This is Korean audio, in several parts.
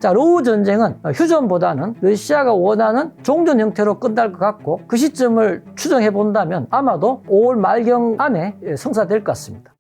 자, 로우 전쟁은 휴전보다는 러시아가 원하는 종전 형태로 끝날 것 같고 그 시점을 추정해 본다면 아마도 5월 말경 안에 성사될 것 같습니다.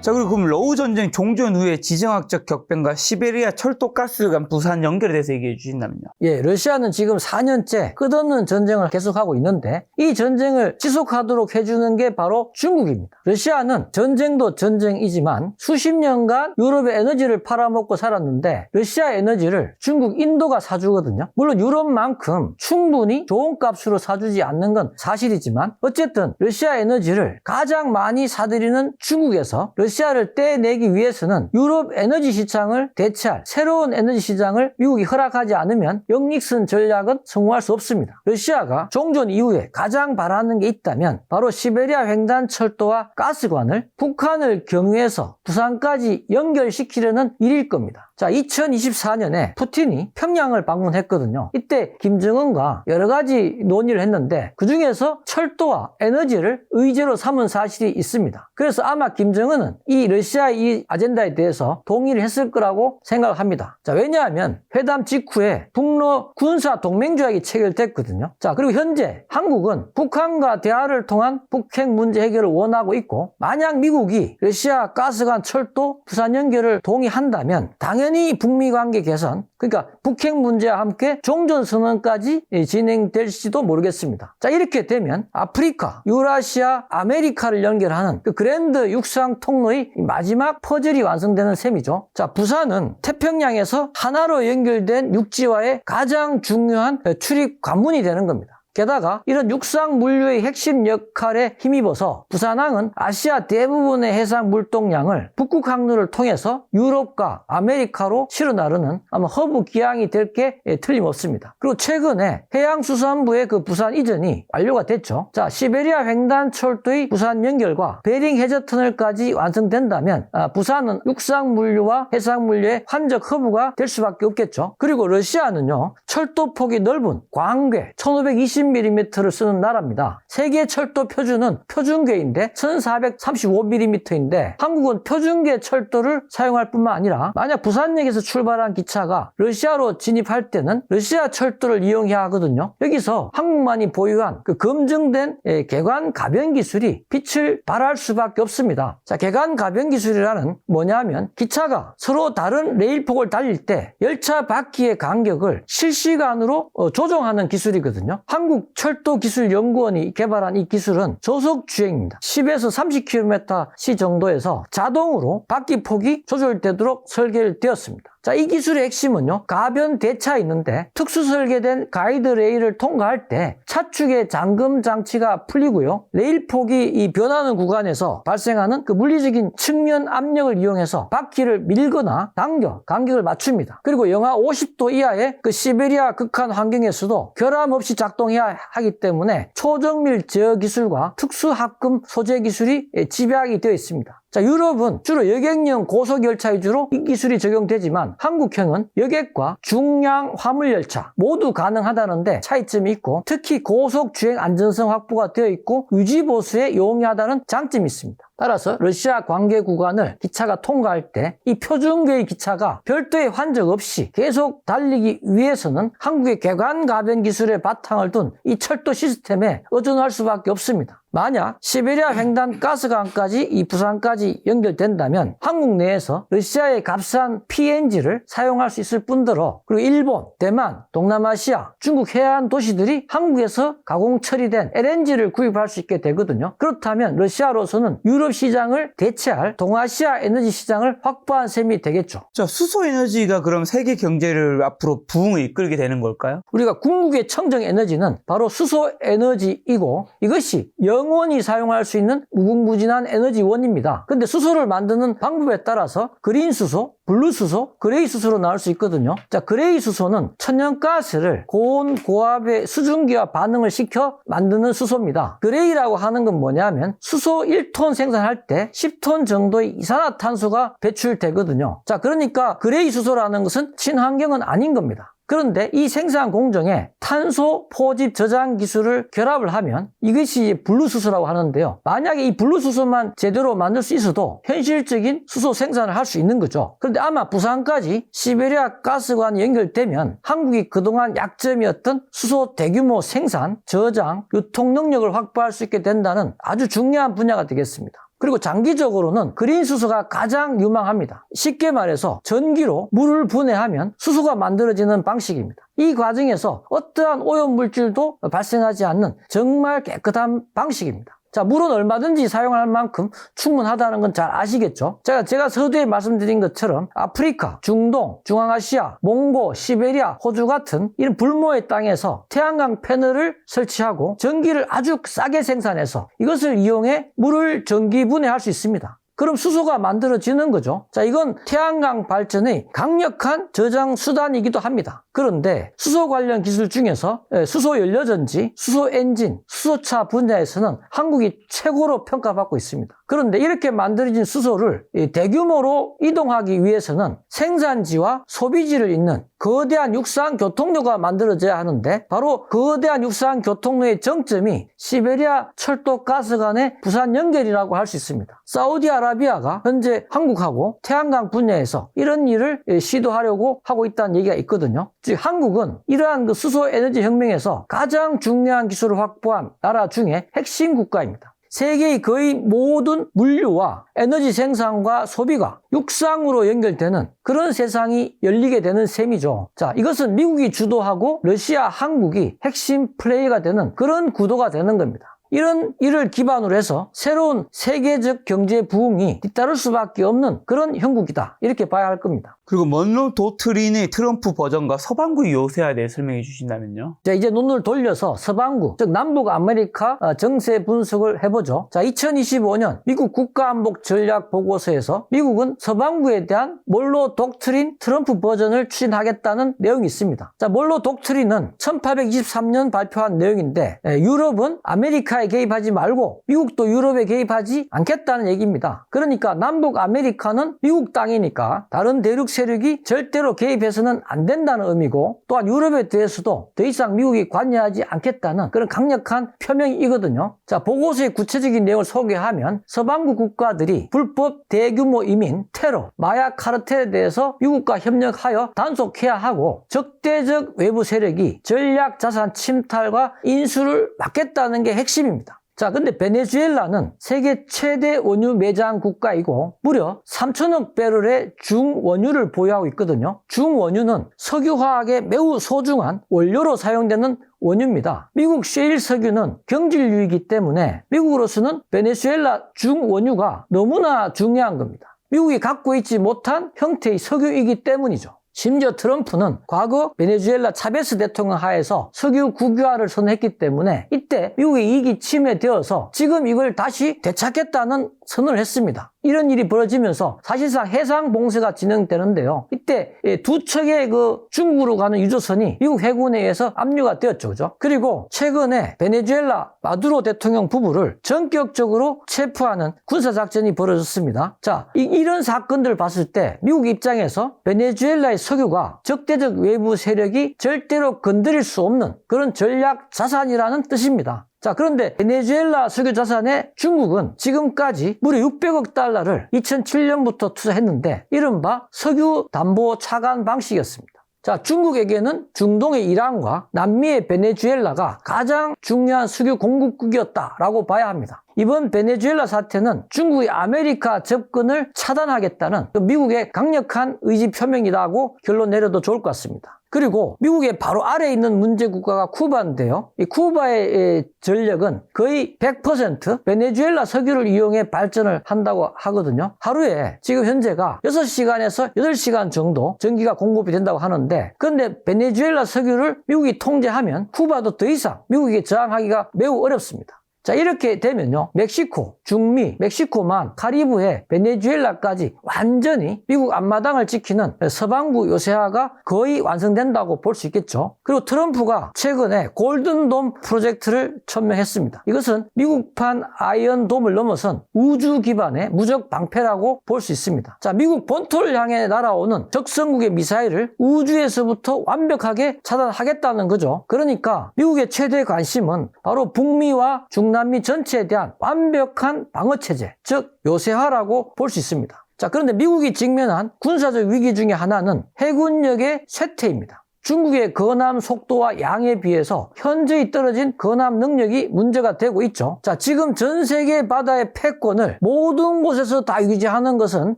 자, 그리고 그럼 러우 전쟁 종전 후에 지정학적 격변과 시베리아 철도 가스 간 부산 연결에 대해서 얘기해 주신다면요. 예, 러시아는 지금 4년째 끝없는 전쟁을 계속하고 있는데 이 전쟁을 지속하도록 해주는 게 바로 중국입니다. 러시아는 전쟁도 전쟁이지만 수십 년간 유럽의 에너지를 팔아먹고 살았는데 러시아 에너지를 중국, 인도가 사주거든요. 물론 유럽만큼 충분히 좋은 값으로 사주지 않는 건 사실이지만 어쨌든 러시아 에너지를 가장 많이 사들이는 중국에서 러시아를 떼내기 위해서는 유럽 에너지 시장을 대체할 새로운 에너지 시장을 미국이 허락하지 않으면 역닉슨 전략은 성공할 수 없습니다. 러시아가 종전 이후에 가장 바라는 게 있다면 바로 시베리아 횡단 철도와 가스관을 북한을 경유해서 부산까지 연결시키려는 일일 겁니다. 자, 2024년에 푸틴이 평양을 방문했거든요. 이때 김정은과 여러 가지 논의를 했는데 그중에서 철도와 에너지를 의제로 삼은 사실이 있습니다. 그래서 아마 김정은은 이 러시아의 이 아젠다에 대해서 동의를 했을 거라고 생각합니다. 자, 왜냐하면 회담 직후에 북러 군사 동맹조약이 체결됐거든요. 자, 그리고 현재 한국은 북한과 대화를 통한 북핵 문제 해결을 원하고 있고 만약 미국이 러시아 가스관 철도 부산 연결을 동의한다면 당연히 북미 관계 개선, 그러니까 북핵 문제와 함께 종전선언까지 진행될지도 모르겠습니다. 자, 이렇게 되면 아프리카, 유라시아, 아메리카를 연결하는 그 그랜드 육상 통로의 마지막 퍼즐이 완성되는 셈이죠. 자, 부산은 태평양에서 하나로 연결된 육지와의 가장 중요한 출입 관문이 되는 겁니다. 게다가 이런 육상 물류의 핵심 역할에 힘입어서 부산항은 아시아 대부분의 해상 물동량을 북극 항로를 통해서 유럽과 아메리카로 실어 나르는 아마 허브 기항이 될 게 틀림없습니다. 그리고 최근에 해양수산부의 그 부산 이전이 완료가 됐죠. 자, 시베리아 횡단 철도의 부산 연결과 베링 해저 터널까지 완성된다면 부산은 육상 물류와 해상 물류의 환적 허브가 될 수밖에 없겠죠. 그리고 러시아는요, 철도 폭이 넓은 광괴 1520mm를 쓰는 나라입니다. 세계 철도 표준은 표준궤인데 1435mm인데 한국은 표준궤 철도를 사용할 뿐만 아니라 만약 부산역에서 출발한 기차가 러시아로 진입할 때는 러시아 철도를 이용해야 하거든요. 여기서 한국만이 보유한 그 검증된 개관 가변 기술이 빛을 발할 수밖에 없습니다. 자, 개관 가변 기술이라는 뭐냐면 기차가 서로 다른 레일폭을 달릴 때 열차 바퀴의 간격을 실시간으로 조정하는 기술이거든요. 한국철도기술연구원이 개발한 이 기술은 저속주행입니다. 10에서 30km/h 정도에서 자동으로 바퀴 폭이 조절되도록 설계되었습니다. 자, 이 기술의 핵심은요, 가변 대차가 있는데 특수 설계된 가이드 레일을 통과할 때 차축의 잠금 장치가 풀리고요, 레일 폭이 이 변하는 구간에서 발생하는 그 물리적인 측면 압력을 이용해서 바퀴를 밀거나 당겨 간격을 맞춥니다. 그리고 영하 50도 이하의 그 시베리아 극한 환경에서도 결함 없이 작동해야 하기 때문에 초정밀 제어 기술과 특수 합금 소재 기술이 집약이 되어 있습니다. 자, 유럽은 주로 여객용 고속열차 위주로 이 기술이 적용되지만 한국형은 여객과 중량 화물열차 모두 가능하다는데 차이점이 있고 특히 고속주행 안전성 확보가 되어 있고 유지보수에 용이하다는 장점이 있습니다. 따라서 러시아 관계 구간을 기차가 통과할 때 이 표준궤의 기차가 별도의 환적 없이 계속 달리기 위해서는 한국의 개관 가변 기술의 바탕을 둔 이 철도 시스템에 의존할 수밖에 없습니다. 만약 시베리아 횡단 가스관까지 이 부산까지 연결된다면 한국 내에서 러시아의 값싼 PNG를 사용할 수 있을 뿐더러 그리고 일본, 대만, 동남아시아, 중국 해안 도시들이 한국에서 가공 처리된 LNG를 구입할 수 있게 되거든요. 그렇다면 러시아로서는 유럽 시장을 대체할 동아시아 에너지 시장을 확보한 셈이 되겠죠. 자, 수소 에너지가 그럼 세계 경제를 앞으로 부흥을 이끌게 되는 걸까요? 우리가 궁극의 청정 에너지는 바로 수소 에너지이고 이것이 영원히 사용할 수 있는 무궁무진한 에너지원입니다. 근데 수소를 만드는 방법에 따라서 그린 수소, 블루 수소, 그레이 수소로 나올 수 있거든요. 자, 그레이 수소는 천연가스를 고온 고압의 수증기와 반응을 시켜 만드는 수소입니다. 그레이라고 하는 건 뭐냐면 수소 1톤 생산할 때 10톤 정도의 이산화탄소가 배출되거든요. 자, 그러니까 그레이 수소라는 것은 친환경은 아닌 겁니다. 그런데 이 생산 공정에 탄소 포집 저장 기술을 결합을 하면 이것이 블루수소라고 하는데요. 만약에 이 블루수소만 제대로 만들 수 있어도 현실적인 수소 생산을 할 수 있는 거죠. 그런데 아마 부산까지 시베리아 가스관이 연결되면 한국이 그동안 약점이었던 수소 대규모 생산, 저장, 유통 능력을 확보할 수 있게 된다는 아주 중요한 분야가 되겠습니다. 그리고 장기적으로는 그린 수소가 가장 유망합니다. 쉽게 말해서 전기로 물을 분해하면 수소가 만들어지는 방식입니다. 이 과정에서 어떠한 오염물질도 발생하지 않는 정말 깨끗한 방식입니다. 자, 물은 얼마든지 사용할 만큼 충분하다는 건 잘 아시겠죠? 제가 서두에 말씀드린 것처럼 아프리카, 중동, 중앙아시아, 몽고, 시베리아, 호주 같은 이런 불모의 땅에서 태양광 패널을 설치하고 전기를 아주 싸게 생산해서 이것을 이용해 물을 전기 분해할 수 있습니다. 그럼 수소가 만들어지는 거죠. 자, 이건 태양광 발전의 강력한 저장 수단이기도 합니다. 그런데 수소 관련 기술 중에서 수소 연료전지, 수소 엔진, 수소차 분야에서는 한국이 최고로 평가받고 있습니다. 그런데 이렇게 만들어진 수소를 대규모로 이동하기 위해서는 생산지와 소비지를 잇는 거대한 육상 교통로가 만들어져야 하는데 바로 거대한 육상 교통로의 정점이 시베리아 철도 가스관의 부산 연결이라고 할 수 있습니다. 사우디아라비아가 현재 한국하고 태양광 분야에서 이런 일을 시도하려고 하고 있다는 얘기가 있거든요. 즉 한국은 이러한 그 수소 에너지 혁명에서 가장 중요한 기술을 확보한 나라 중에 핵심 국가입니다. 세계의 거의 모든 물류와 에너지 생산과 소비가 육상으로 연결되는 그런 세상이 열리게 되는 셈이죠. 자, 이것은 미국이 주도하고 러시아, 한국이 핵심 플레이가 되는 그런 구도가 되는 겁니다. 이런 일을 기반으로 해서 새로운 세계적 경제 부흥이 뒤따를 수밖에 없는 그런 형국이다. 이렇게 봐야 할 겁니다. 그리고 먼로 도트린의 트럼프 버전과 서방구의 요새에 대해 설명해 주신다면요. 자, 이제 눈을 돌려서 서방구, 즉 남북 아메리카 정세 분석을 해보죠. 자, 2025년 미국 국가안보 전략 보고서에서 미국은 서방구에 대한 몰로 독트린 트럼프 버전을 추진하겠다는 내용이 있습니다. 자, 몰로 독트린은 1823년 발표한 내용인데 유럽은 아메리카에 개입하지 말고 미국도 유럽에 개입하지 않겠다는 얘기입니다. 그러니까 남북 아메리카는 미국 땅이니까 다른 대륙 세력이 절대로 개입해서는 안 된다는 의미고 또한 유럽에 대해서도 더 이상 미국이 관여하지 않겠다는 그런 강력한 표명이거든요. 자, 보고서의 구체적인 내용을 소개하면 서방구 국가들이 불법 대규모 이민, 테러, 마약 카르텔에 대해서 미국과 협력하여 단속해야 하고 적대적 외부 세력이 전략 자산 침탈과 인수를 막겠다는 게 핵심입니다. 자, 근데 베네수엘라는 세계 최대 원유 매장 국가이고 무려 3천억 배럴의 중원유를 보유하고 있거든요. 중원유는 석유화학에 매우 소중한 원료로 사용되는 원유입니다. 미국 셰일 석유는 경질유이기 때문에 미국으로서는 베네수엘라 중원유가 너무나 중요한 겁니다. 미국이 갖고 있지 못한 형태의 석유이기 때문이죠. 심지어 트럼프는 과거 베네수엘라 차베스 대통령 하에서 석유 국유화를 선언했기 때문에 이때 미국의 이익이 침해되어서 지금 이걸 다시 되찾겠다는 선언을 했습니다. 이런 일이 벌어지면서 사실상 해상 봉쇄가 진행되는데요. 이때 두 척의 그 중국으로 가는 유조선이 미국 해군에 의해서 압류가 되었죠. 그죠? 그리고 최근에 베네수엘라 마두로 대통령 부부를 전격적으로 체포하는 군사작전이 벌어졌습니다. 자, 이런 사건들을 봤을 때 미국 입장에서 베네수엘라의 석유가 적대적 외부 세력이 절대로 건드릴 수 없는 그런 전략 자산이라는 뜻입니다. 자, 그런데 베네수엘라 석유 자산에 중국은 지금까지 무려 600억 달러를 2007년부터 투자했는데 이른바 석유 담보 차관 방식이었습니다. 자, 중국에게는 중동의 이란과 남미의 베네수엘라가 가장 중요한 석유 공급국이었다라고 봐야 합니다. 이번 베네수엘라 사태는 중국의 아메리카 접근을 차단하겠다는 미국의 강력한 의지 표명이라고 결론 내려도 좋을 것 같습니다. 그리고 미국의 바로 아래에 있는 문제 국가가 쿠바인데요. 이 쿠바의 전력은 거의 100% 베네수엘라 석유를 이용해 발전을 한다고 하거든요. 하루에 지금 현재가 6시간에서 8시간 정도 전기가 공급이 된다고 하는데 그런데 베네수엘라 석유를 미국이 통제하면 쿠바도 더 이상 미국에게 저항하기가 매우 어렵습니다. 자, 이렇게 되면요. 멕시코, 중미, 멕시코만 카리브해 베네수엘라까지 완전히 미국 앞마당을 지키는 서방부 요새화가 거의 완성된다고 볼 수 있겠죠. 그리고 트럼프가 최근에 골든돔 프로젝트를 천명했습니다. 이것은 미국판 아이언돔을 넘어선 우주 기반의 무적 방패라고 볼 수 있습니다. 자, 미국 본토를 향해 날아오는 적성국의 미사일을 우주에서부터 완벽하게 차단하겠다는 거죠. 그러니까 미국의 최대 관심은 바로 북미와 중남미 전체에 대한 완벽한 방어체제, 즉 요새화라고 볼 수 있습니다. 자, 그런데 미국이 직면한 군사적 위기 중에 하나는 해군력의 쇠퇴입니다. 중국의 건함 속도와 양에 비해서 현저히 떨어진 건함 능력이 문제가 되고 있죠. 자, 지금 전 세계 바다의 패권을 모든 곳에서 다 유지하는 것은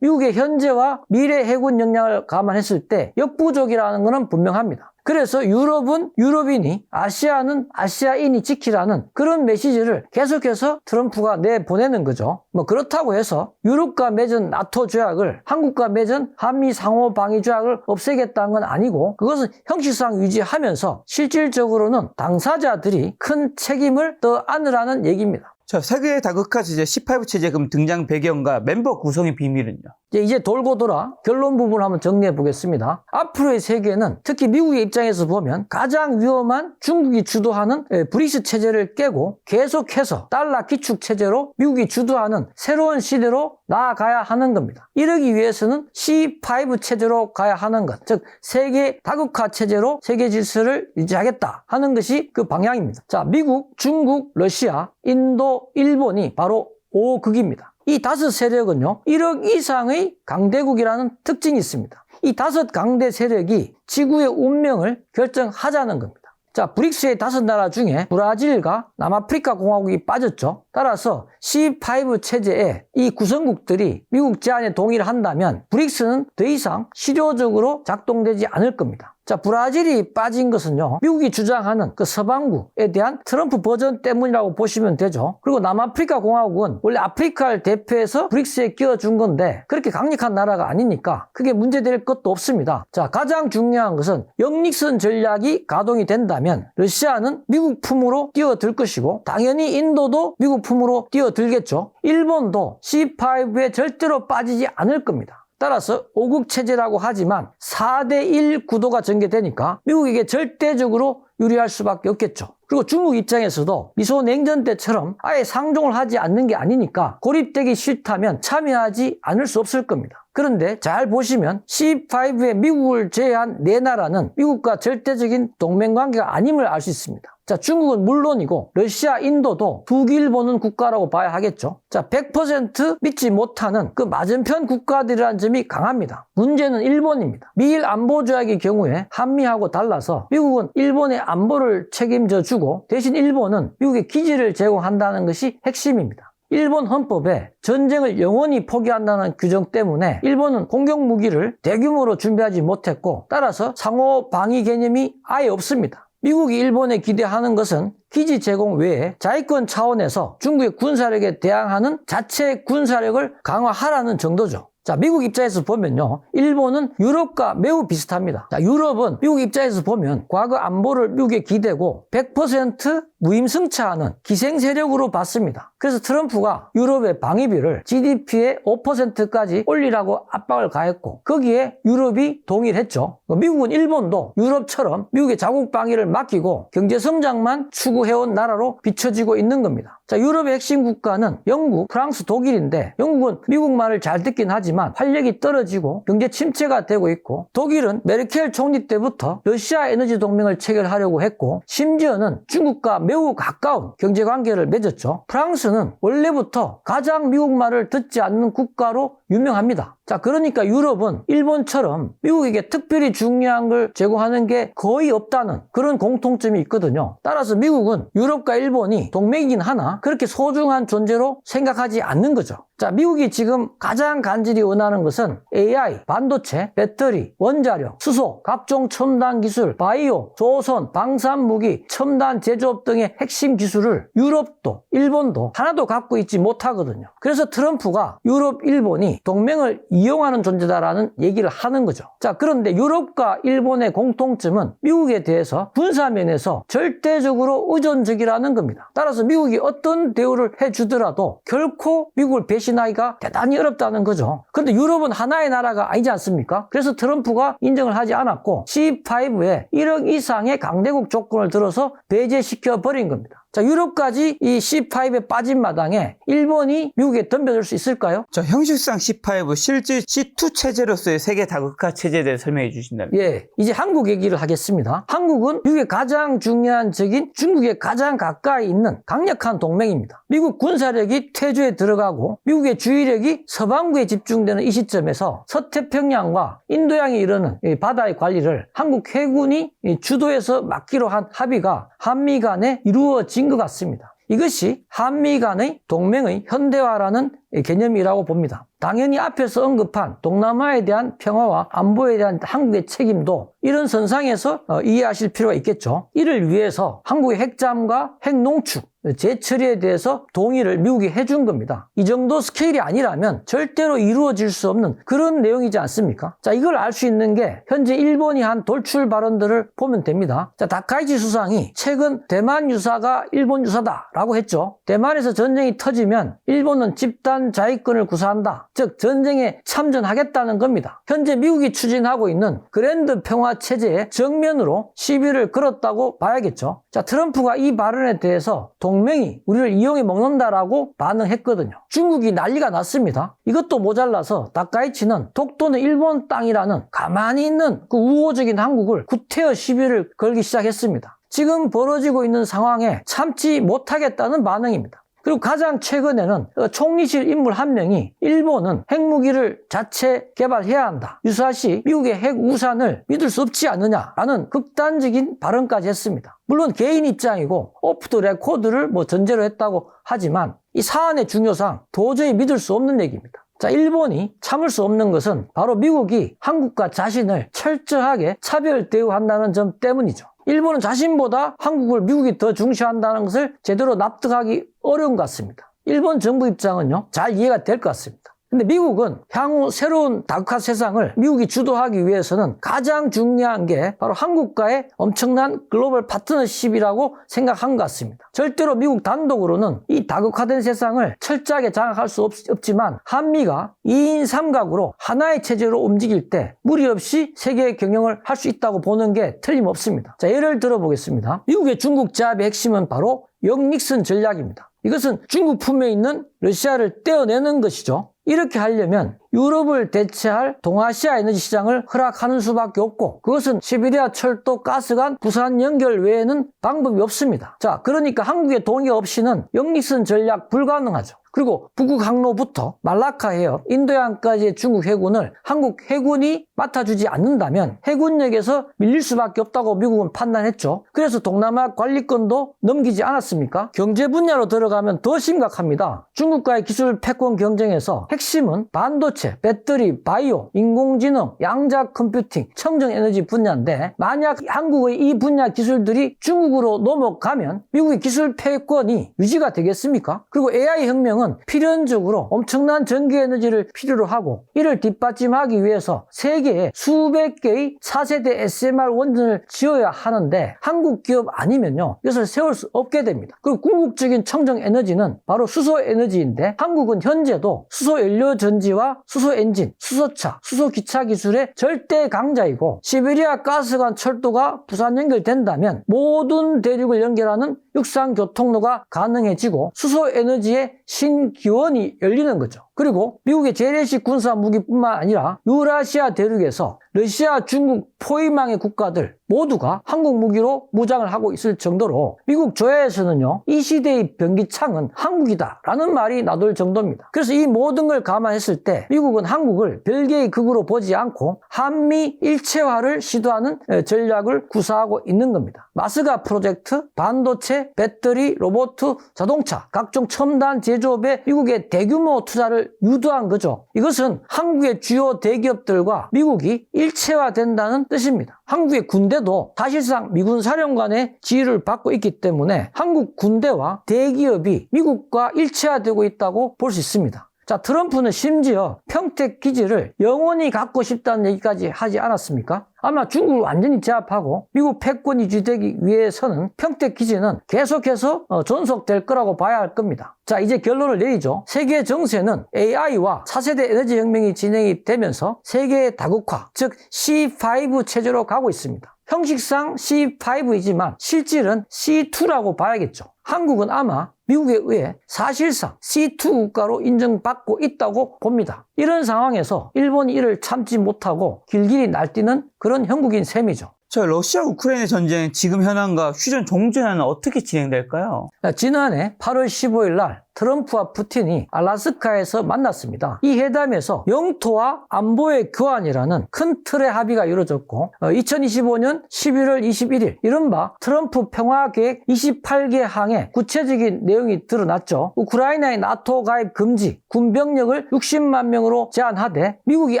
미국의 현재와 미래 해군 역량을 감안했을 때 역부족이라는 것은 분명합니다. 그래서 유럽은 유럽인이, 아시아는 아시아인이 지키라는 그런 메시지를 계속해서 트럼프가 내보내는 거죠. 그렇다고 해서 유럽과 맺은 나토 조약을 한국과 맺은 한미 상호 방위 조약을 없애겠다는 건 아니고 그것은 형식상 유지하면서 실질적으로는 당사자들이 큰 책임을 떠안으라는 얘기입니다. 자, 세계 다극화 체제 18부 체제금 등장 배경과 멤버 구성의 비밀은요? 이제 돌고 돌아 결론 부분을 한번 정리해 보겠습니다. 앞으로의 세계는 특히 미국의 입장에서 보면 가장 위험한 중국이 주도하는 브릭스 체제를 깨고 계속해서 달러 기축 체제로 미국이 주도하는 새로운 시대로 나아가야 하는 겁니다. 이러기 위해서는 C5 체제로 가야 하는 것, 즉 세계 다극화 체제로 세계 질서를 유지하겠다 하는 것이 그 방향입니다. 자, 미국, 중국, 러시아, 인도, 일본이 바로 5극입니다. 이 5세력은요, 1억 이상의 강대국이라는 특징이 있습니다. 이 5 강대 세력이 지구의 운명을 결정하자는 겁니다. 자, 브릭스의 5나라 중에 브라질과 남아프리카 공화국이 빠졌죠. 따라서 C5 체제에 이 구성국들이 미국 제안에 동의를 한다면 브릭스는 더 이상 실효적으로 작동되지 않을 겁니다. 자, 브라질이 빠진 것은요, 미국이 주장하는 그 서방구에 대한 트럼프 버전 때문이라고 보시면 되죠. 그리고 남아프리카 공화국은 원래 아프리카를 대표해서 브릭스에 끼워준 건데 그렇게 강력한 나라가 아니니까 크게 문제될 것도 없습니다. 자, 가장 중요한 것은 역lik선 전략이 가동이 된다면 러시아는 미국 품으로 뛰어들 것이고 당연히 인도도 미국 품으로 뛰어들겠죠. 일본도 C5에 절대로 빠지지 않을 겁니다. 따라서 5국 체제라고 하지만 4대1 구도가 전개되니까 미국에게 절대적으로 유리할 수밖에 없겠죠. 그리고 중국 입장에서도 미소 냉전 때처럼 아예 상종을 하지 않는 게 아니니까 고립되기 싫다면 참여하지 않을 수 없을 겁니다. 그런데 잘 보시면 C5에 미국을 제외한 4나라는 미국과 절대적인 동맹관계가 아님을 알 수 있습니다. 자, 중국은 물론이고 러시아, 인도도 두길 보는 국가라고 봐야 하겠죠. 자, 100% 믿지 못하는 그 맞은편 국가들이라는 점이 강합니다. 문제는 일본입니다. 미일 안보조약의 경우에 한미하고 달라서 미국은 일본의 안보를 책임져 주고 대신 일본은 미국의 기지를 제공한다는 것이 핵심입니다. 일본 헌법에 전쟁을 영원히 포기한다는 규정 때문에 일본은 공격 무기를 대규모로 준비하지 못했고 따라서 상호 방위 개념이 아예 없습니다. 미국이 일본에 기대하는 것은 기지 제공 외에 자위권 차원에서 중국의 군사력에 대항하는 자체 군사력을 강화하라는 정도죠. 자, 미국 입장에서 보면요, 일본은 유럽과 매우 비슷합니다. 자, 유럽은 미국 입장에서 보면 과거 안보를 미국에 기대고 100% 무임승차하는 기생세력으로 봤습니다. 그래서 트럼프가 유럽의 방위비를 GDP의 5%까지 올리라고 압박을 가했고 거기에 유럽이 동의를 했죠. 미국은 일본도 유럽처럼 미국의 자국 방위를 맡기고 경제성장만 추구해온 나라로 비춰지고 있는 겁니다. 자, 유럽의 핵심 국가는 영국, 프랑스, 독일인데 영국은 미국 말을 잘 듣긴 하지만 활력이 떨어지고 경제 침체가 되고 있고 독일은 메르켈 총리 때부터 러시아 에너지 동맹을 체결하려고 했고 심지어는 중국과 매우 가까운 경제관계를 맺었죠. 프랑스는 원래부터 가장 미국 말을 듣지 않는 국가로 유명합니다. 자, 그러니까 유럽은 일본처럼 미국에게 특별히 중요한 걸 제공하는 게 거의 없다는 그런 공통점이 있거든요. 따라서 미국은 유럽과 일본이 동맹이긴 하나 그렇게 소중한 존재로 생각하지 않는 거죠. 자, 미국이 지금 가장 간절히 원하는 것은 AI, 반도체, 배터리, 원자력, 수소, 각종 첨단 기술, 바이오, 조선, 방산무기, 첨단 제조업 등의 핵심 기술을 유럽도 일본도 하나도 갖고 있지 못하거든요. 그래서 트럼프가 유럽, 일본이 동맹을 이용하는 존재다라는 얘기를 하는 거죠. 자, 그런데 유럽과 일본의 공통점은 미국에 대해서 군사면에서 절대적으로 의존적이라는 겁니다. 따라서 미국이 어떤 대우를 해주더라도 결코 미국을 배신하기가 대단히 어렵다는 거죠. 그런데 유럽은 하나의 나라가 아니지 않습니까? 그래서 트럼프가 인정을 하지 않았고 C5에 1억 이상의 강대국 조건을 들어서 배제시켜 버린 겁니다. 자, 유럽까지 이 C5에 빠진 마당에 일본이 미국에 덤벼들 수 있을까요? 자, 형식상 C5, 실제 C2 체제로서의 세계 다극화 체제에 대해 설명해 주신다면? 예, 이제 한국 얘기를 하겠습니다. 한국은 미국의 가장 중요한 적인 중국에 가장 가까이 있는 강력한 동맹입니다. 미국 군사력이 퇴조에 들어가고 미국의 주의력이 서반구에 집중되는 이 시점에서 서태평양과 인도양에 이르는 이 바다의 관리를 한국 해군이 주도해서 맡기로 한 합의가 한미 간에 이루어진 것 같습니다. 이것이 한미 간의 동맹의 현대화라는 개념이라고 봅니다. 당연히 앞에서 언급한 동남아에 대한 평화와 안보에 대한 한국의 책임도 이런 선상에서 이해하실 필요가 있겠죠. 이를 위해서 한국의 핵잠과 핵농축, 재처리에 대해서 동의를 미국이 해준 겁니다. 이 정도 스케일이 아니라면 절대로 이루어질 수 없는 그런 내용이지 않습니까? 자, 이걸 알 수 있는 게 현재 일본이 한 돌출 발언들을 보면 됩니다. 자, 다카이치 수상이 최근 대만 유사가 일본 유사다라고 했죠. 대만에서 전쟁이 터지면 일본은 집단 자위권을 구사한다. 즉 전쟁에 참전하겠다는 겁니다. 현재 미국이 추진하고 있는 그랜드 평화 체제의 정면으로 시비를 걸었다고 봐야겠죠. 자, 트럼프가 이 발언에 대해서 동맹이 우리를 이용해 먹는다라고 반응했거든요. 중국이 난리가 났습니다. 이것도 모자라서 다카이치는 독도는 일본 땅이라는 가만히 있는 그 우호적인 한국을 구태여 시비를 걸기 시작했습니다. 지금 벌어지고 있는 상황에 참지 못하겠다는 반응입니다. 그리고 가장 최근에는 총리실 인물 한 명이 일본은 핵무기를 자체 개발해야 한다. 유사시 미국의 핵 우산을 믿을 수 없지 않느냐라는 극단적인 발언까지 했습니다. 물론 개인 입장이고 오프 더 레코드를 전제로 했다고 하지만 이 사안의 중요상 도저히 믿을 수 없는 얘기입니다. 자, 일본이 참을 수 없는 것은 바로 미국이 한국과 자신을 철저하게 차별 대우한다는 점 때문이죠. 일본은 자신보다 한국을 미국이 더 중시한다는 것을 제대로 납득하기 어려운 것 같습니다. 일본 정부 입장은요, 잘 이해가 될 것 같습니다. 근데 미국은 향후 새로운 다극화 세상을 미국이 주도하기 위해서는 가장 중요한 게 바로 한국과의 엄청난 글로벌 파트너십이라고 생각한 것 같습니다. 절대로 미국 단독으로는 이 다극화된 세상을 철저하게 장악할 수 없지만 한미가 2인 3각으로 하나의 체제로 움직일 때 무리 없이 세계 경영을 할 수 있다고 보는 게 틀림없습니다. 자, 예를 들어 보겠습니다. 미국의 중국 제압의 핵심은 바로 영닉슨 전략입니다. 이것은 중국 품에 있는 러시아를 떼어내는 것이죠. 이렇게 하려면 유럽을 대체할 동아시아 에너지 시장을 허락하는 수밖에 없고 그것은 시베리아 철도 가스관 부산 연결 외에는 방법이 없습니다. 자, 그러니까 한국의 동의 없이는 영닉슨 전략 불가능하죠. 그리고 북극 항로부터 말라카 해협, 인도양까지의 중국 해군을 한국 해군이 맡아주지 않는다면 해군력에서 밀릴 수밖에 없다고 미국은 판단했죠. 그래서 동남아 관리권도 넘기지 않았습니까? 경제 분야로 들어가면 더 심각합니다. 중국과의 기술 패권 경쟁에서 핵심은 반도체, 배터리, 바이오, 인공지능, 양자 컴퓨팅, 청정에너지 분야인데 만약 한국의 이 분야 기술들이 중국으로 넘어가면 미국의 기술 패권이 유지가 되겠습니까? 그리고 AI 혁명은 필연적으로 엄청난 전기에너지를 필요로 하고 이를 뒷받침하기 위해서 세계에 수백 개의 4세대 SMR 원전을 지어야 하는데 한국 기업 아니면요 이것을 세울 수 없게 됩니다. 그리고 궁극적인 청정에너지는 바로 수소에너지인데 한국은 현재도 수소연료전지와 수소엔진, 수소차, 수소기차 기술의 절대 강자이고 시베리아 가스관 철도가 부산 연결된다면 모든 대륙을 연결하는 육상교통로가 가능해지고 수소에너지의 신기원이 열리는 거죠. 그리고 미국의 재래식 군사 무기뿐만 아니라 유라시아 대륙에서 러시아, 중국 포위망의 국가들 모두가 한국 무기로 무장을 하고 있을 정도로 미국 조야에서는요 이 시대의 변기창은 한국이다라는 말이 나돌 정도입니다. 그래서 이 모든 걸 감안했을 때 미국은 한국을 별개의 극으로 보지 않고 한미 일체화를 시도하는 전략을 구사하고 있는 겁니다. 마스가 프로젝트, 반도체, 배터리, 로봇, 자동차, 각종 첨단 제조업에 미국의 대규모 투자를 유도한 거죠. 이것은 한국의 주요 대기업들과 미국이 일체화된다는 뜻입니다. 한국의 군대도 사실상 미군 사령관의 지휘를 받고 있기 때문에 한국 군대와 대기업이 미국과 일체화되고 있다고 볼 수 있습니다. 자, 트럼프는 심지어 평택 기지를 영원히 갖고 싶다는 얘기까지 하지 않았습니까? 아마 중국을 완전히 제압하고 미국 패권이 유지되기 위해서는 평택 기지는 계속해서 존속될 거라고 봐야 할 겁니다. 자, 이제 결론을 내리죠. 세계 정세는 AI와 차세대 에너지 혁명이 진행이 되면서 세계의 다국화, 즉 C5 체제로 가고 있습니다. 형식상 C5이지만 실질은 C2라고 봐야겠죠. 한국은 아마 미국에 의해 사실상 C2 국가로 인정받고 있다고 봅니다. 이런 상황에서 일본이 이를 참지 못하고 길길이 날뛰는 그런 형국인 셈이죠. 자, 러시아 우크라이나 전쟁 지금 현황과 휴전 종전에는 어떻게 진행될까요? 지난해 8월 15일 날 트럼프와 푸틴이 알래스카에서 만났습니다. 이 회담에서 영토와 안보의 교환이라는 큰 틀의 합의가 이루어졌고 2025년 11월 21일 이른바 트럼프 평화계획 28개 항의 구체적인 내용이 드러났죠. 우크라이나의 나토 가입 금지, 군병력을 60만 명으로 제한하되 미국이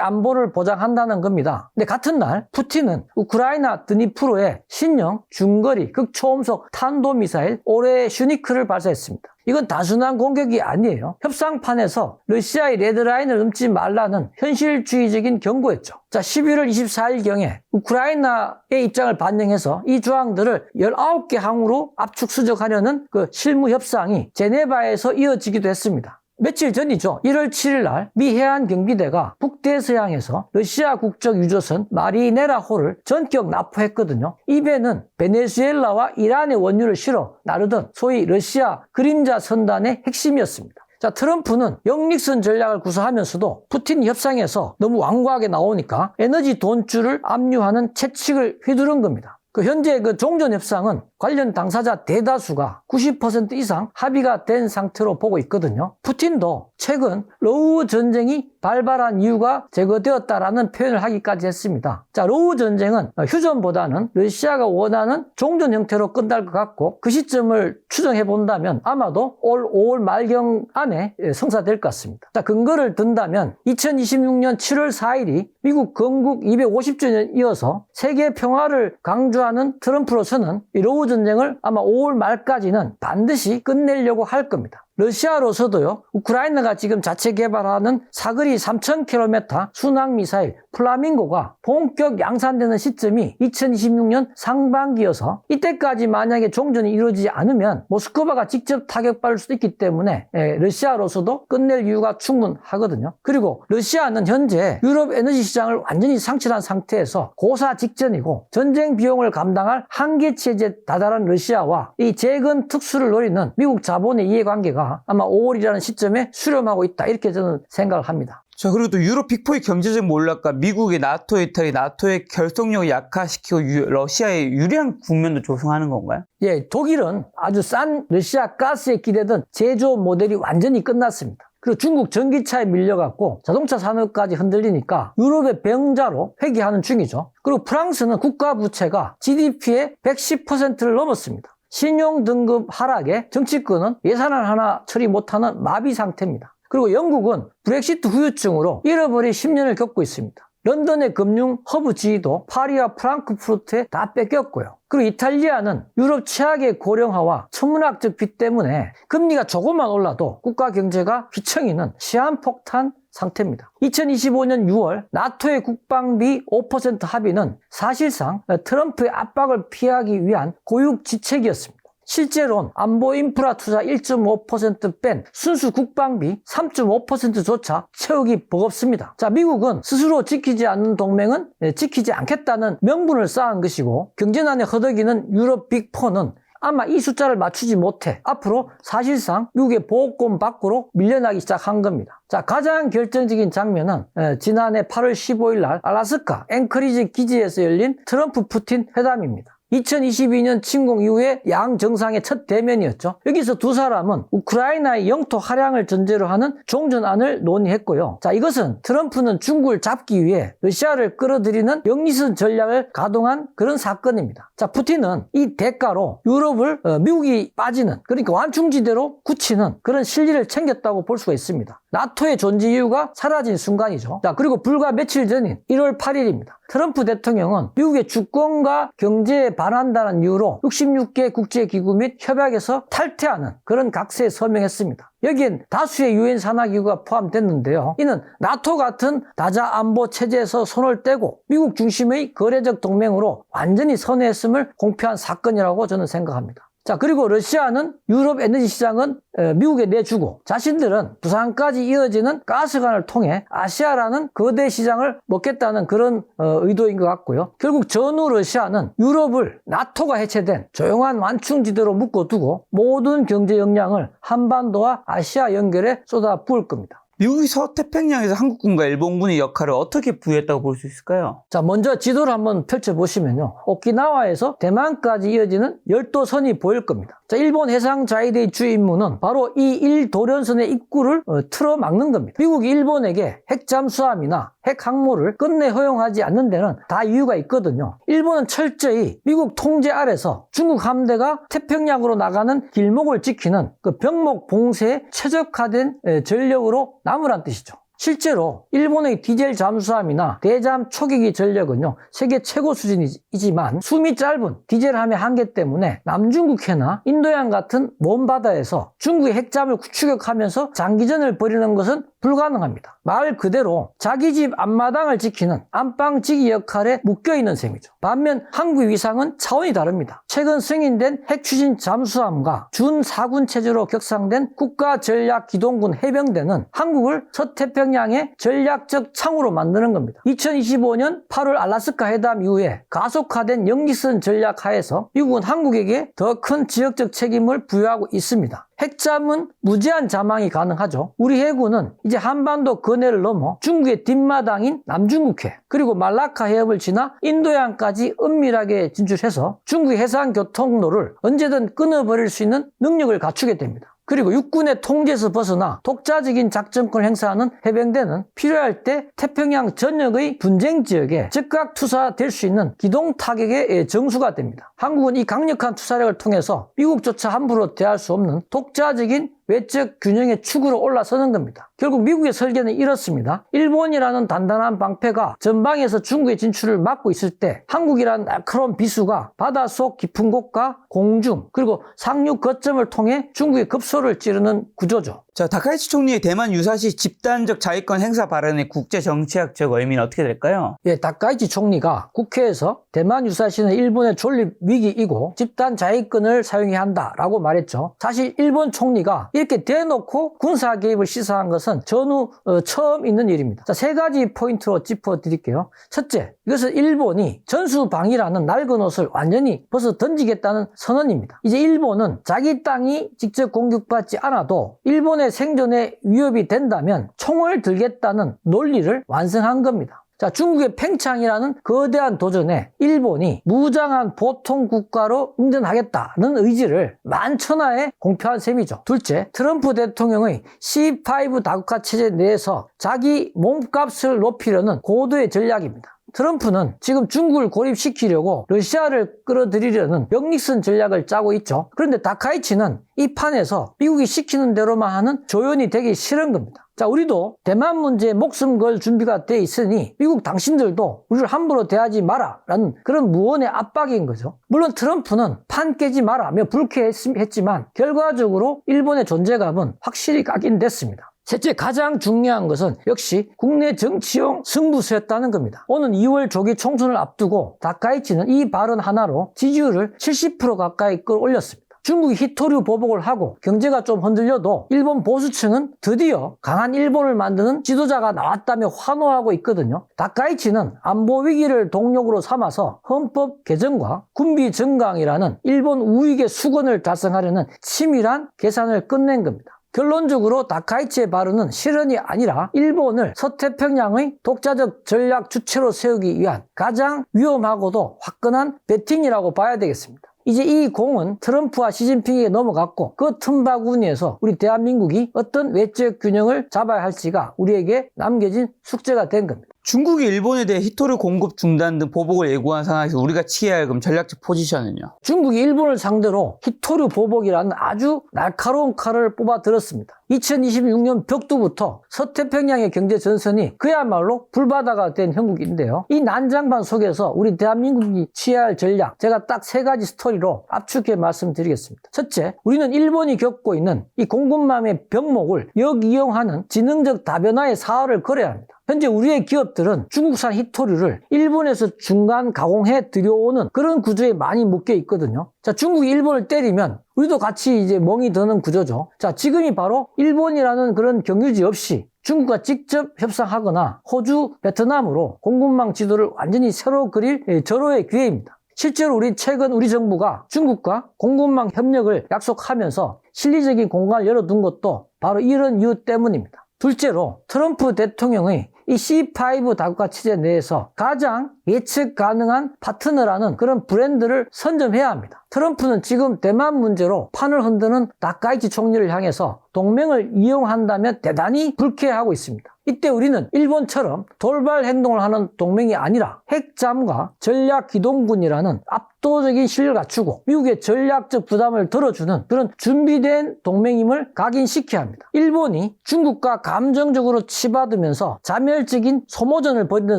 안보를 보장한다는 겁니다. 근데 같은 날 푸틴은 우크라이나 드니프로에 신형 중거리 극초음속 탄도미사일 오레슈니크를 발사했습니다. 이건 단순한 공격이 아니에요. 협상판에서 러시아의 레드라인을 넘지 말라는 현실주의적인 경고였죠. 자, 11월 24일경에 우크라이나의 입장을 반영해서 이 조항들을 19개 항으로 압축 수정하려는 그 실무 협상이 제네바에서 이어지기도 했습니다. 며칠 전이죠. 1월 7일 날 미 해안 경비대가 북대서양에서 러시아 국적 유조선 마리네라호를 전격 납포했거든요. 이 배는 베네수엘라와 이란의 원유를 실어 나르던 소위 러시아 그림자 선단의 핵심이었습니다. 자, 트럼프는 영닉선 전략을 구사하면서도 푸틴 협상에서 너무 완고하게 나오니까 에너지 돈줄을 압류하는 채찍을 휘두른 겁니다. 현재 종전 협상은 관련 당사자 대다수가 90% 이상 합의가 된 상태로 보고 있거든요. 푸틴도 최근 러우 전쟁이 발발한 이유가 제거되었다라는 표현을 하기까지 했습니다. 자, 러우 전쟁은 휴전보다는 러시아가 원하는 종전 형태로 끝날 것 같고 그 시점을 추정해 본다면 아마도 올 5월 말경 안에 성사될 것 같습니다. 자, 근거를 든다면 2026년 7월 4일이 미국 건국 250주년 이어서 세계 평화를 강조하는 트럼프로서는 이 러우 전쟁을 아마 5월 말까지는 반드시 끝내려고 할 겁니다. 러시아로서도요, 우크라이나가 지금 자체 개발하는 사거리 3,000km 순항미사일 플라밍고가 본격 양산되는 시점이 2026년 상반기여서 이때까지 만약에 종전이 이루어지지 않으면 모스크바가 직접 타격받을 수도 있기 때문에 러시아로서도 끝낼 이유가 충분하거든요. 그리고 러시아는 현재 유럽 에너지 시장을 완전히 상실한 상태에서 고사 직전이고 전쟁 비용을 감당할 한계치에 다다른 러시아와 이 재건 특수를 노리는 미국 자본의 이해관계가 아마 5월이라는 시점에 수렴하고 있다. 이렇게 저는 생각을 합니다. 자, 그리고 또 유럽 빅4의 경제적 몰락과 미국의 나토 이탈이 나토의 결속력을 약화시키고 러시아의 유리한 국면도 조성하는 건가요? 예, 독일은 아주 싼 러시아 가스에 기대던 제조 모델이 완전히 끝났습니다. 그리고 중국 전기차에 밀려갖고 자동차 산업까지 흔들리니까 유럽의 병자로 회귀하는 중이죠. 그리고 프랑스는 국가 부채가 GDP의 110%를 넘었습니다. 신용 등급 하락에 정치권은 예산을 하나 처리 못하는 마비 상태입니다. 그리고 영국은 브렉시트 후유증으로 잃어버린 10년을 겪고 있습니다. 런던의 금융 허브 지위도 파리와 프랑크푸르트에 다 뺏겼고요. 그리고 이탈리아는 유럽 최악의 고령화와 천문학적 빚 때문에 금리가 조금만 올라도 국가 경제가 휘청이는 시한폭탄 상태입니다. 2025년 6월 나토의 국방비 5% 합의는 사실상 트럼프의 압박을 피하기 위한 고육지책이었습니다. 실제로는 안보 인프라 투자 1.5% 뺀 순수 국방비 3.5%조차 채우기 버겁습니다. 자, 미국은 스스로 지키지 않는 동맹은 지키지 않겠다는 명분을 쌓은 것이고 경제난에 허덕이는 유럽 빅4는 아마 이 숫자를 맞추지 못해 앞으로 사실상 미국의 보호권 밖으로 밀려나기 시작한 겁니다. 자, 가장 결정적인 장면은 지난해 8월 15일 날 알래스카 앵커리지 기지에서 열린 트럼프 푸틴 회담입니다. 2022년 침공 이후에 양 정상의 첫 대면이었죠. 여기서 두 사람은 우크라이나의 영토 할양을 전제로 하는 종전안을 논의했고요. 자, 이것은 트럼프는 중국을 잡기 위해 러시아를 끌어들이는 영리선 전략을 가동한 그런 사건입니다. 자, 푸틴은 이 대가로 유럽을 미국이 빠지는, 그러니까 완충지대로 굳히는 그런 실리를 챙겼다고 볼 수가 있습니다. 나토의 존재 이유가 사라진 순간이죠. 자, 그리고 불과 며칠 전인 1월 8일입니다. 트럼프 대통령은 미국의 주권과 경제에 반한다는 이유로 66개 국제기구 및 협약에서 탈퇴하는 그런 각서에 서명했습니다. 여기엔 다수의 유엔 산하기구가 포함됐는데요. 이는 나토 같은 다자 안보 체제에서 손을 떼고 미국 중심의 거래적 동맹으로 완전히 선회했음을 공표한 사건이라고 저는 생각합니다. 자, 그리고 러시아는 유럽 에너지 시장은 미국에 내주고 자신들은 부산까지 이어지는 가스관을 통해 아시아라는 거대 시장을 먹겠다는 그런 의도인 것 같고요. 결국 전후 러시아는 유럽을 나토가 해체된 조용한 완충지대로 묶어두고 모든 경제 역량을 한반도와 아시아 연결에 쏟아 부을 겁니다. 미국이 서태평양에서 한국군과 일본군의 역할을 어떻게 부여했다고 볼 수 있을까요? 자, 먼저 지도를 한번 펼쳐보시면요. 오키나와에서 대만까지 이어지는 열도선이 보일 겁니다. 자, 일본 해상자위대의 주 임무는 바로 이 1도련선의 입구를 틀어막는 겁니다. 미국이 일본에게 핵잠수함이나 핵항모를 끝내 허용하지 않는 데는 다 이유가 있거든요. 일본은 철저히 미국 통제 아래서 중국 함대가 태평양으로 나가는 길목을 지키는 그 병목 봉쇄에 최적화된 전력으로 남으란 뜻이죠. 실제로 일본의 디젤 잠수함이나 대잠 초계기 전력은요, 세계 최고 수준이지만 숨이 짧은 디젤함의 한계 때문에 남중국해나 인도양 같은 먼 바다에서 중국의 핵잠을 추격하면서 장기전을 벌이는 것은 불가능합니다. 말 그대로 자기 집 앞마당을 지키는 안방지기 역할에 묶여있는 셈이죠. 반면 한국의 위상은 차원이 다릅니다. 최근 승인된 핵추진 잠수함과 준사군 체제로 격상된 국가전략기동군 해병대는 한국을 서태평양의 전략적 창으로 만드는 겁니다. 2025년 8월 알래스카 회담 이후에 가속화된 영지선 전략 하에서 미국은 한국에게 더 큰 지역적 책임을 부여하고 있습니다. 핵잠은 무제한 자망이 가능하죠. 우리 해군은 이제 한반도 근해를 넘어 중국의 뒷마당인 남중국해 그리고 말라카 해협을 지나 인도양까지 은밀하게 진출해서 중국의 해상교통로를 언제든 끊어버릴 수 있는 능력을 갖추게 됩니다. 그리고 육군의 통제에서 벗어나 독자적인 작전권을 행사하는 해병대는 필요할 때 태평양 전역의 분쟁 지역에 즉각 투사될 수 있는 기동 타격의 정수가 됩니다. 한국은 이 강력한 투사력을 통해서 미국조차 함부로 대할 수 없는 독자적인 외적 균형의 축으로 올라서는 겁니다. 결국 미국의 설계는 이렇습니다. 일본이라는 단단한 방패가 전방에서 중국의 진출을 막고 있을 때 한국이라는 날카로운 비수가 바닷속 깊은 곳과 공중 그리고 상륙 거점을 통해 중국의 급소를 찌르는 구조죠. 자, 다카이치 총리의 대만 유사시 집단적 자위권 행사 발언의 국제 정치학적 의미는 어떻게 될까요? 예, 다카이치 총리가 국회에서 대만 유사시는 일본의 존립 위기이고 집단 자위권을 사용해야 한다라고 말했죠. 사실 일본 총리가 이렇게 대놓고 군사 개입을 시사한 것은 전후 처음 있는 일입니다. 자, 세 가지 포인트로 짚어드릴게요. 첫째, 이것은 일본이 전수방위라는 낡은 옷을 완전히 벗어 던지겠다는 선언입니다. 이제 일본은 자기 땅이 직접 공격받지 않아도 일본의 생존에 위협이 된다면 총을 들겠다는 논리를 완성한 겁니다. 자, 중국의 팽창이라는 거대한 도전에 일본이 무장한 보통 국가로 응전하겠다는 의지를 만천하에 공표한 셈이죠. 둘째, 트럼프 대통령의 C5 다국화 체제 내에서 자기 몸값을 높이려는 고도의 전략입니다. 트럼프는 지금 중국을 고립시키려고 러시아를 끌어들이려는 역lik선 전략을 짜고 있죠. 그런데 다카이치는 이 판에서 미국이 시키는 대로만 하는 조연이 되기 싫은 겁니다. 자, 우리도 대만 문제에 목숨 걸 준비가 돼 있으니 미국 당신들도 우리를 함부로 대하지 마라 라는 그런 무언의 압박인 거죠. 물론 트럼프는 판 깨지 마라며 불쾌했지만 결과적으로 일본의 존재감은 확실히 각인됐습니다. 셋째, 가장 중요한 것은 역시 국내 정치용 승부수였다는 겁니다. 오는 2월 조기 총선을 앞두고 다카이치는 이 발언 하나로 지지율을 70% 가까이 끌어올렸습니다. 중국이 히토류 보복을 하고 경제가 좀 흔들려도 일본 보수층은 드디어 강한 일본을 만드는 지도자가 나왔다며 환호하고 있거든요. 다카이치는 안보 위기를 동력으로 삼아서 헌법 개정과 군비 증강이라는 일본 우익의 수건을 달성하려는 치밀한 계산을 끝낸 겁니다. 결론적으로 다카이치의 발언은 실언이 아니라 일본을 서태평양의 독자적 전략 주체로 세우기 위한 가장 위험하고도 화끈한 배팅이라고 봐야 되겠습니다. 이제 이 공은 트럼프와 시진핑에게 넘어갔고 그 틈바구니에서 우리 대한민국이 어떤 외적 균형을 잡아야 할지가 우리에게 남겨진 숙제가 된 겁니다. 중국이 일본에 대해 히토류 공급 중단 등 보복을 예고한 상황에서 우리가 취해야 할 그럼 전략적 포지션은요? 중국이 일본을 상대로 히토류 보복이라는 아주 날카로운 칼을 뽑아들었습니다. 2026년 벽두부터 서태평양의 경제 전선이 그야말로 불바다가 된 형국인데요. 이 난장판 속에서 우리 대한민국이 취해야 할 전략, 제가 딱 3가지 스토리로 압축해 말씀드리겠습니다. 첫째, 우리는 일본이 겪고 있는 이 공급망의 병목을 역이용하는 지능적 다변화의 사활을 걸어야 합니다. 현재 우리의 기업들은 중국산 히토류를 일본에서 중간 가공해 들여오는 그런 구조에 많이 묶여 있거든요. 자, 중국이 일본을 때리면 우리도 같이 이제 멍이 드는 구조죠. 자, 지금이 바로 일본이라는 그런 경유지 없이 중국과 직접 협상하거나 호주, 베트남으로 공급망 지도를 완전히 새로 그릴 절호의 기회입니다. 실제로 최근 우리 정부가 중국과 공급망 협력을 약속하면서 실리적인 공간을 열어둔 것도 바로 이런 이유 때문입니다. 둘째로 트럼프 대통령의 이 C5 다국가 체제 내에서 가장 예측 가능한 파트너라는 그런 브랜드를 선점해야 합니다. 트럼프는 지금 대만 문제로 판을 흔드는 다카이치 총리를 향해서 동맹을 이용한다며 대단히 불쾌해하고 있습니다. 이때 우리는 일본처럼 돌발 행동을 하는 동맹이 아니라 핵잠과 전략기동군이라는 압도적인 실력을 갖추고 미국의 전략적 부담을 덜어주는 그런 준비된 동맹임을 각인시켜야 합니다. 일본이 중국과 감정적으로 치받으면서 자멸적인 소모전을 벌이는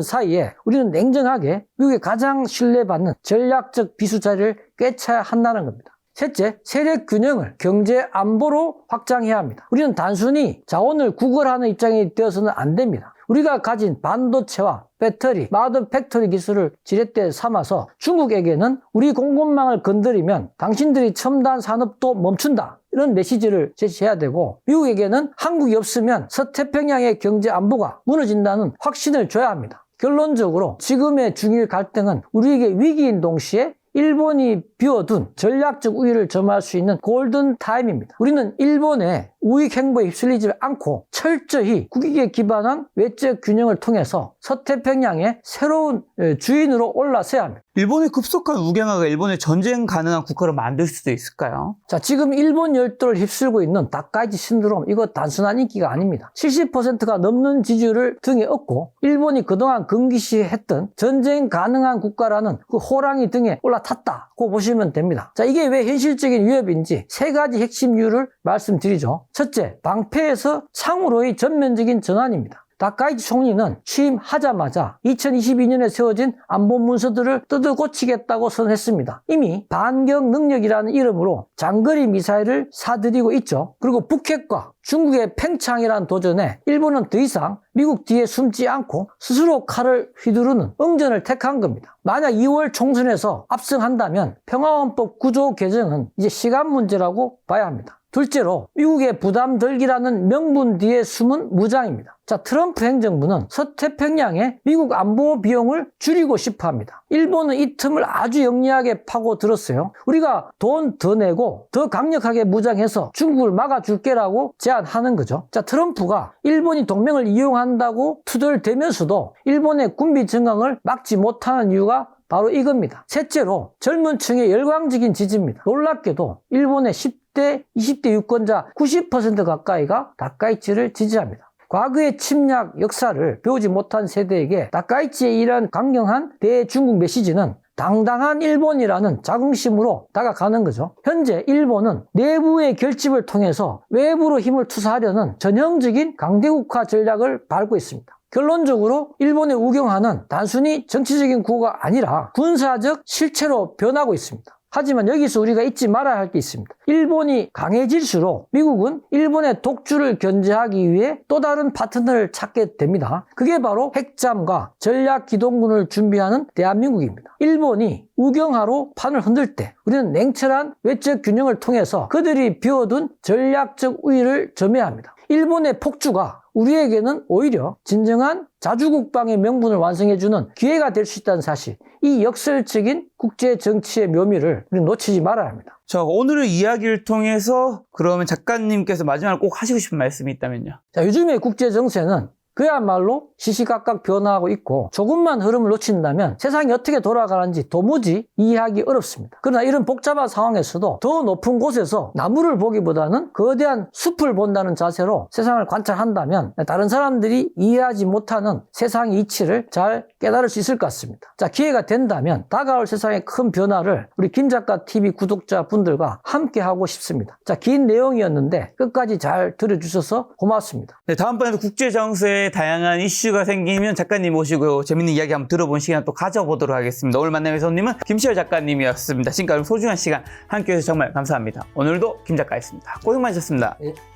사이에 우리는 냉정하게 미국의 가장 신뢰받는 전략적 비수자리를 꿰차야 한다는 겁니다. 셋째, 세력 균형을 경제 안보로 확장해야 합니다. 우리는 단순히 자원을 구걸하는 입장이 되어서는 안 됩니다. 우리가 가진 반도체와 배터리, 마더 팩토리 기술을 지렛대 삼아서 중국에게는 우리 공급망을 건드리면 당신들이 첨단 산업도 멈춘다. 이런 메시지를 제시해야 되고 미국에게는 한국이 없으면 서태평양의 경제 안보가 무너진다는 확신을 줘야 합니다. 결론적으로 지금의 중일 갈등은 우리에게 위기인 동시에 일본이 비워둔 전략적 우위를 점할 수 있는 골든 타임입니다. 우리는 일본의 우익 행보에 휩쓸리지 않고 철저히 국익에 기반한 외적 균형을 통해서 서태평양의 새로운 주인으로 올라서야 합니다. 일본의 급속한 우경화가 일본의 전쟁 가능한 국가로 만들 수도 있을까요? 자, 지금 일본 열도를 휩쓸고 있는 다카이치 신드롬, 이거 단순한 인기가 아닙니다. 70%가 넘는 지지율을 등에 업고 일본이 그동안 금기시했던 전쟁 가능한 국가라는 그 호랑이 등에 올라탔다고 보시면 됩니다. 자, 이게 왜 현실적인 위협인지 3가지 핵심 이유를 말씀드리죠. 첫째, 방패에서 창으로의 전면적인 전환입니다. 다카이치 총리는 취임하자마자 2022년에 세워진 안보 문서들을 뜯어고치겠다고 선언했습니다. 이미 반격 능력이라는 이름으로 장거리 미사일을 사들이고 있죠. 그리고 북핵과 중국의 팽창이라는 도전에 일본은 더 이상 미국 뒤에 숨지 않고 스스로 칼을 휘두르는 응전을 택한 겁니다. 만약 2월 총선에서 압승한다면 평화헌법 구조 개정은 이제 시간 문제라고 봐야 합니다. 둘째로 미국의 부담 덜기라는 명분 뒤에 숨은 무장입니다. 자, 트럼프 행정부는 서태평양의 미국 안보 비용을 줄이고 싶어 합니다. 일본은 이 틈을 아주 영리하게 파고들었어요. 우리가 돈 더 내고 더 강력하게 무장해서 중국을 막아줄게라고 제안하는 거죠. 자, 트럼프가 일본이 동맹을 이용한다고 투덜대면서도 일본의 군비 증강을 막지 못하는 이유가 바로 이겁니다. 셋째로 젊은 층의 열광적인 지지입니다. 놀랍게도 일본의 10대, 20대 유권자 90% 가까이가 다카이치를 지지합니다. 과거의 침략 역사를 배우지 못한 세대에게 다카이치의 이런 강경한 대중국 메시지는 당당한 일본이라는 자긍심으로 다가가는 거죠. 현재 일본은 내부의 결집을 통해서 외부로 힘을 투사하려는 전형적인 강대국화 전략을 밟고 있습니다. 결론적으로 일본의 우경화는 단순히 정치적인 구호가 아니라 군사적 실체로 변하고 있습니다. 하지만 여기서 우리가 잊지 말아야 할 게 있습니다. 일본이 강해질수록 미국은 일본의 독주를 견제하기 위해 또 다른 파트너를 찾게 됩니다. 그게 바로 핵잠과 전략기동군을 준비하는 대한민국입니다. 일본이 우경화로 판을 흔들 때 우리는 냉철한 외적 균형을 통해서 그들이 비워둔 전략적 우위를 점해야 합니다. 일본의 폭주가 우리에게는 오히려 진정한 자주국방의 명분을 완성해주는 기회가 될 수 있다는 사실, 이 역설적인 국제 정치의 묘미를 우리는 놓치지 말아야 합니다. 자, 오늘의 이야기를 통해서 그러면 작가님께서 마지막으로 꼭 하시고 싶은 말씀이 있다면요? 자, 요즘의 국제 정세는 그야말로 시시각각 변화하고 있고 조금만 흐름을 놓친다면 세상이 어떻게 돌아가는지 도무지 이해하기 어렵습니다. 그러나 이런 복잡한 상황에서도 더 높은 곳에서 나무를 보기보다는 거대한 숲을 본다는 자세로 세상을 관찰한다면 다른 사람들이 이해하지 못하는 세상의 이치를 잘 깨달을 수 있을 것 같습니다. 자, 기회가 된다면 다가올 세상의 큰 변화를 우리 김작가 TV 구독자분들과 함께 하고 싶습니다. 자, 긴 내용이었는데 끝까지 잘 들어주셔서 고맙습니다. 네, 다음번에도 국제 정세에 다양한 이슈가 생기면 작가님 모시고 재밌는 이야기 한번 들어본 시간 또 가져보도록 하겠습니다. 오늘 만남의 손님은 김시열 작가님이었습니다. 지금까지 소중한 시간 함께해주셔서 정말 감사합니다. 오늘도 김 작가였습니다. 고생 많으셨습니다. 예.